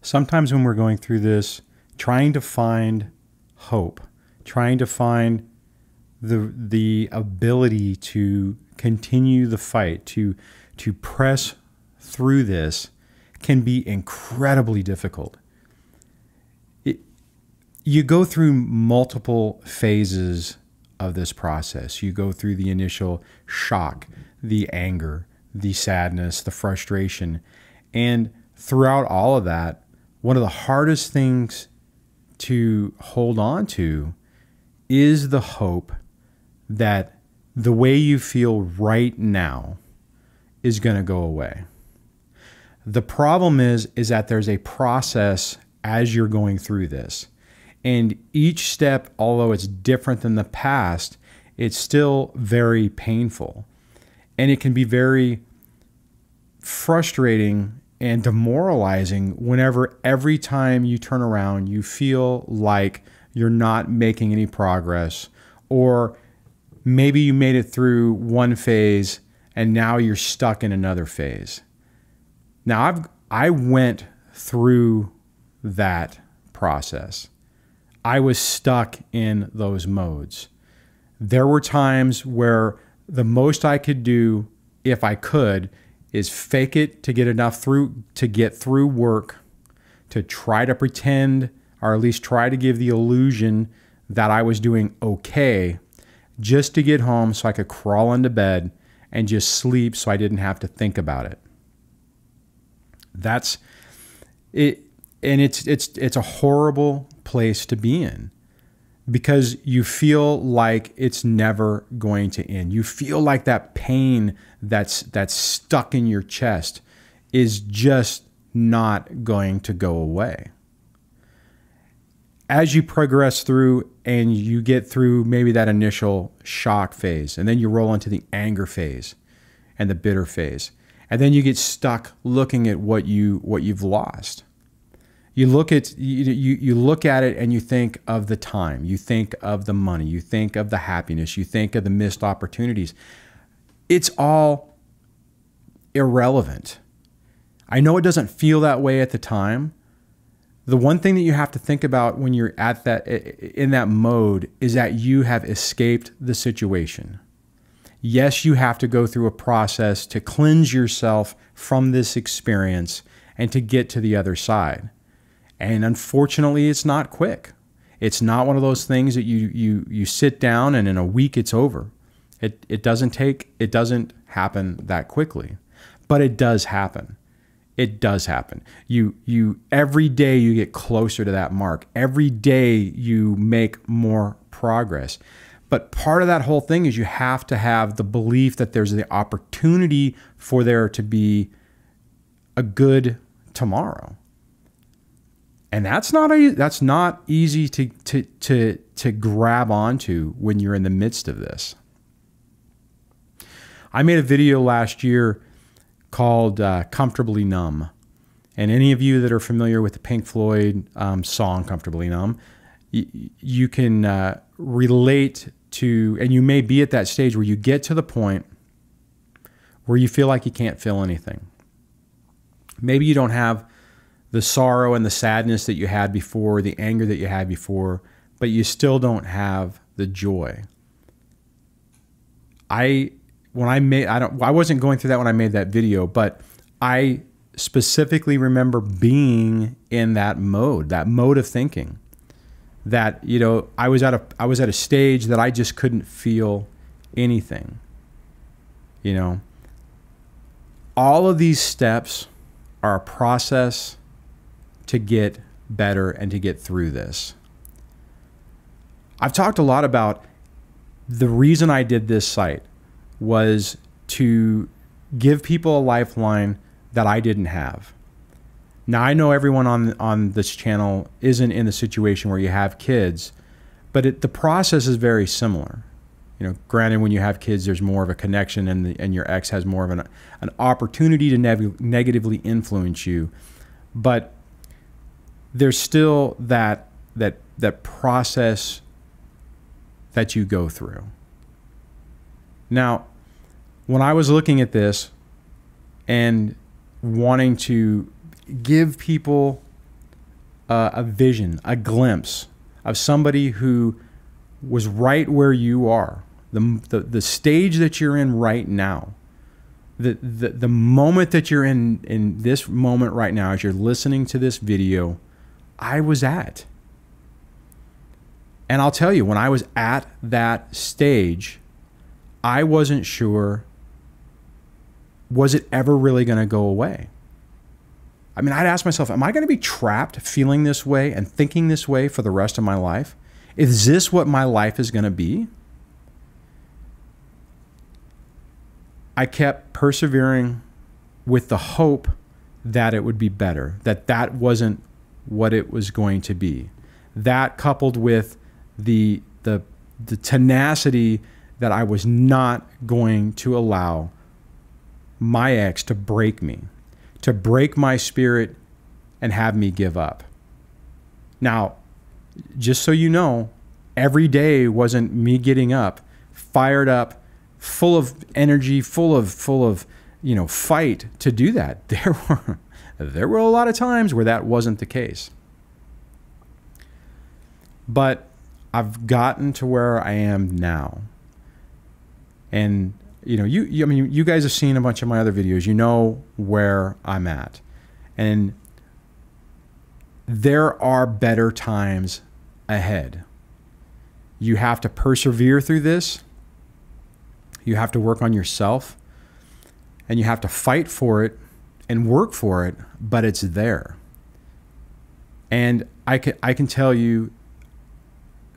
Sometimes when we're going through this, trying to find hope, trying to find the ability to continue the fight, to press through this, can be incredibly difficult. You go through multiple phases of this process. You go through the initial shock, the anger, the sadness, the frustration. And throughout all of that, one of the hardest things to hold on to is the hope that the way you feel right now is going to go away. The problem is that there's a process as you're going through this. And each step, although it's different than the past, it's still very painful. And it can be very frustrating and demoralizing whenever every time you turn around, you feel like you're not making any progress, or maybe you made it through one phase and now you're stuck in another phase. Now, I went through that process. I was stuck in those modes. There were times where the most I could do, if I could, is fake it to get enough through, to get through work, to try to pretend, or at least try to give the illusion that I was doing okay, just to get home so I could crawl into bed and just sleep so I didn't have to think about it. That's it. And it's a horrible place to be in, because you feel like it's never going to end. You feel like that pain that's stuck in your chest is just not going to go away. As you progress through and you get through maybe that initial shock phase, and then you roll into the anger phase and the bitter phase, and then you get stuck looking at what you've lost. You look at it and you think of the time, you think of the money, you think of the happiness, you think of the missed opportunities. It's all irrelevant. I know it doesn't feel that way at the time. The one thing that you have to think about when you're at in that mode is that you have escaped the situation. Yes, you have to go through a process to cleanse yourself from this experience and to get to the other side. And unfortunately, it's not quick. It's not one of those things that you sit down and in a week it's over. It doesn't happen that quickly, but it does happen. It does happen. Every day you get closer to that mark. Every day you make more progress. But part of that whole thing is you have to have the belief that there's the opportunity for there to be a good tomorrow. And that's not easy to grab onto when you're in the midst of this. I made a video last year called Comfortably Numb. And any of you that are familiar with the Pink Floyd song Comfortably Numb, you can relate to, and you may be at that stage where you get to the point where you feel like you can't feel anything. Maybe you don't have the sorrow and the sadness that you had before, the anger that you had before, but you still don't have the joy. I wasn't going through that when I made that video, but I specifically remember being in that mode of thinking that, you know, I was at a stage that I just couldn't feel anything. You know, all of these steps are a process to get better and to get through this. I've talked a lot about the reason I did this site was to give people a lifeline that I didn't have. Now, I know everyone on this channel isn't in the situation where you have kids, but the process is very similar. You know, granted, when you have kids, there's more of a connection, and your ex has more of an opportunity to negatively influence you, but there's still that process that you go through. Now, when I was looking at this and wanting to give people a vision, a glimpse of somebody who was right where you are, the stage that you're in right now, the moment that you're in this moment right now as you're listening to this video, I was at. And I'll tell you, when I was at that stage, I wasn't sure, was it ever really going to go away? I mean, I'd ask myself, am I going to be trapped feeling this way and thinking this way for the rest of my life? Is this what my life is going to be? I kept persevering with the hope that it would be better, that wasn't what it was going to be. That coupled with the tenacity that I was not going to allow my ex to break me, to break my spirit and have me give up. Now, just so you know, every day wasn't me getting up, fired up, full of energy, full of fight to do that. There were a lot of times where that wasn't the case. But I've gotten to where I am now. And I mean, you guys have seen a bunch of my other videos. You know where I'm at. And there are better times ahead. You have to persevere through this. You have to work on yourself. And you have to fight for it and work for it, but it's there. And I can tell you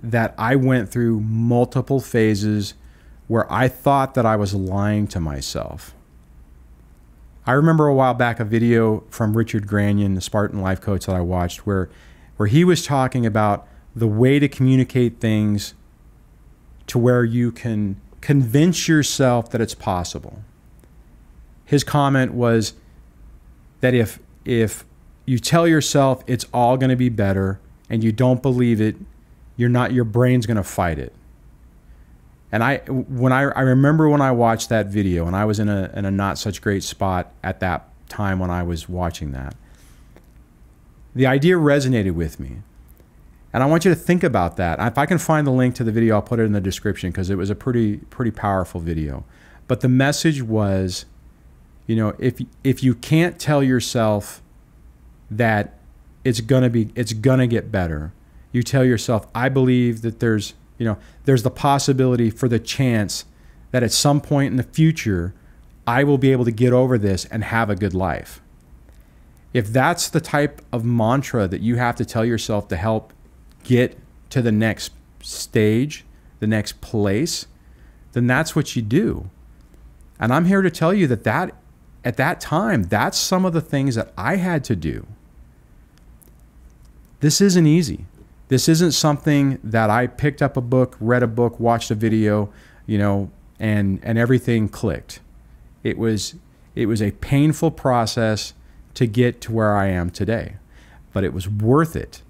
that I went through multiple phases where I thought that I was lying to myself. I remember a while back a video from Richard Granion, the Spartan life coach that I watched, where he was talking about the way to communicate things to where you can convince yourself that it's possible. His comment was that if you tell yourself it's all going to be better and you don't believe it, your brain's going to fight it. And I remember when I watched that video, and I was in a not such great spot at that time when I was watching that, the idea resonated with me. And I want you to think about that. If I can find the link to the video, I'll put it in the description because it was a pretty powerful video. But the message was, if you can't tell yourself that it's gonna get better, you tell yourself, I believe that there's the possibility for the chance that at some point in the future, I will be able to get over this and have a good life. If that's the type of mantra that you have to tell yourself to help get to the next stage, the next place, then that's what you do. And I'm here to tell you that at that time, that's some of the things that I had to do. This isn't easy. This isn't something that I picked up a book, read a book, watched a video, and everything clicked. It was a painful process to get to where I am today, but it was worth it.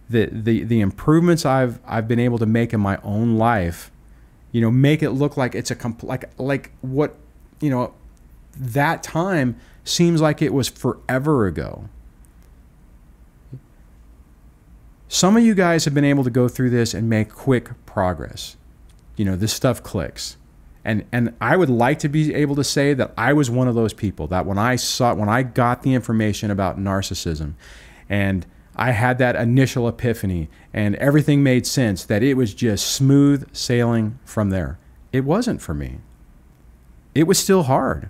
The improvements I've been able to make in my own life, make it look like it's like what, that time seems like it was forever ago. Some of you guys have been able to go through this and make quick progress. This stuff clicks. And I would like to be able to say that I was one of those people that when I got the information about narcissism and I had that initial epiphany and everything made sense, that it was just smooth sailing from there. It wasn't for me. It was still hard,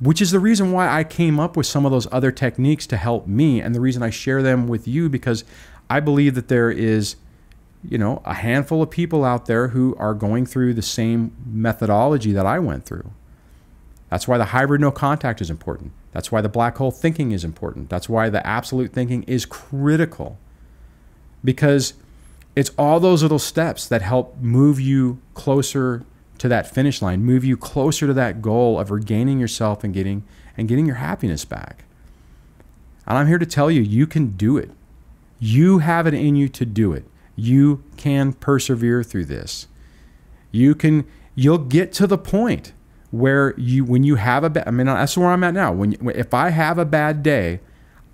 which is the reason why I came up with some of those other techniques to help me, and the reason I share them with you, because I believe that there is, a handful of people out there who are going through the same methodology that I went through. That's why the hybrid no contact is important. That's why the black hole thinking is important. That's why the absolute thinking is critical, because it's all those little steps that help move you closer to that finish line, move you closer to that goal of regaining yourself and getting your happiness back. And I'm here to tell you, you can do it. You have it in you to do it. You can persevere through this. You'll get to the point where when you have that's where I'm at now. If I have a bad day,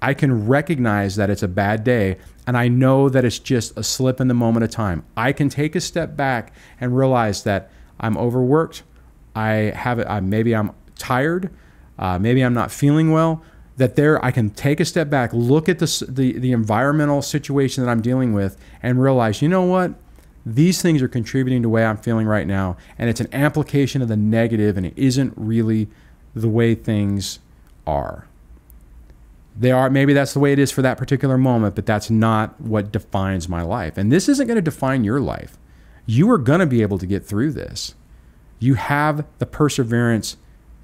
I can recognize that it's a bad day, and I know that it's just a slip in the moment of time. I can take a step back and realize that I'm overworked. Maybe I'm tired. Maybe I'm not feeling well. That I can take a step back, look at the environmental situation that I'm dealing with, and realize, you know what? These things are contributing to the way I'm feeling right now, and it's an amplification of the negative, and it isn't really the way things are. They are, maybe that's the way it is for that particular moment, but that's not what defines my life. And this isn't going to define your life. You are going to be able to get through this. You have the perseverance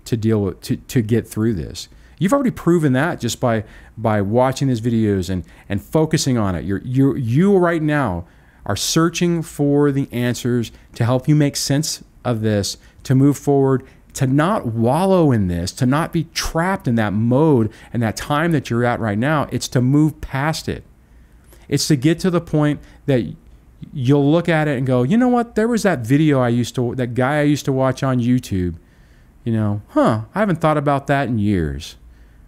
to deal with, to get through this. You've already proven that just by watching these videos and focusing on it. You right now are searching for the answers to help you make sense of this, to move forward, to not wallow in this, to not be trapped in that mode and that time that you're at right now. It's to move past it. It's to get to the point that you'll look at it and go, you know what? There was that video that guy I used to watch on YouTube. You know, I haven't thought about that in years,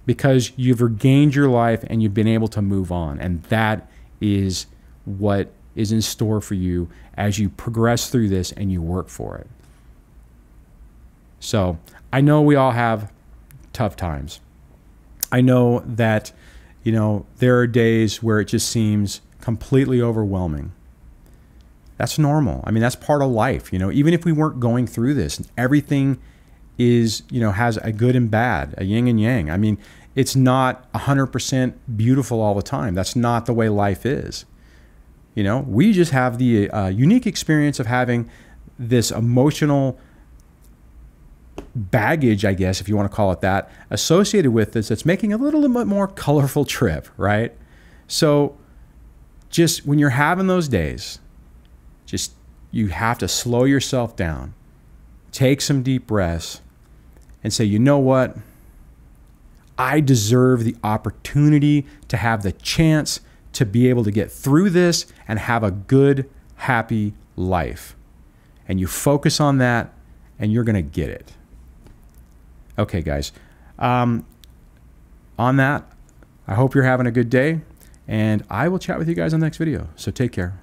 because you've regained your life and you've been able to move on. And that is what is in store for you as you progress through this and you work for it. So I know we all have tough times. I know that, you know, there are days where it just seems completely overwhelming. That's normal. I mean, that's part of life. You know, even if we weren't going through this, everything is, you know, has a good and bad, a yin and yang. I mean, it's not 100% beautiful all the time. That's not the way life is. You know, we just have the unique experience of having this emotional baggage, I guess, if you want to call it that, associated with this, that's making a little bit more colorful trip, right? So just when you're having those days, you have to slow yourself down, take some deep breaths, and say, you know what? I deserve the opportunity to have the chance to be able to get through this and have a good, happy life. And you focus on that, and you're going to get it. Okay, guys. On that, I hope you're having a good day, and I will chat with you guys on the next video. So take care.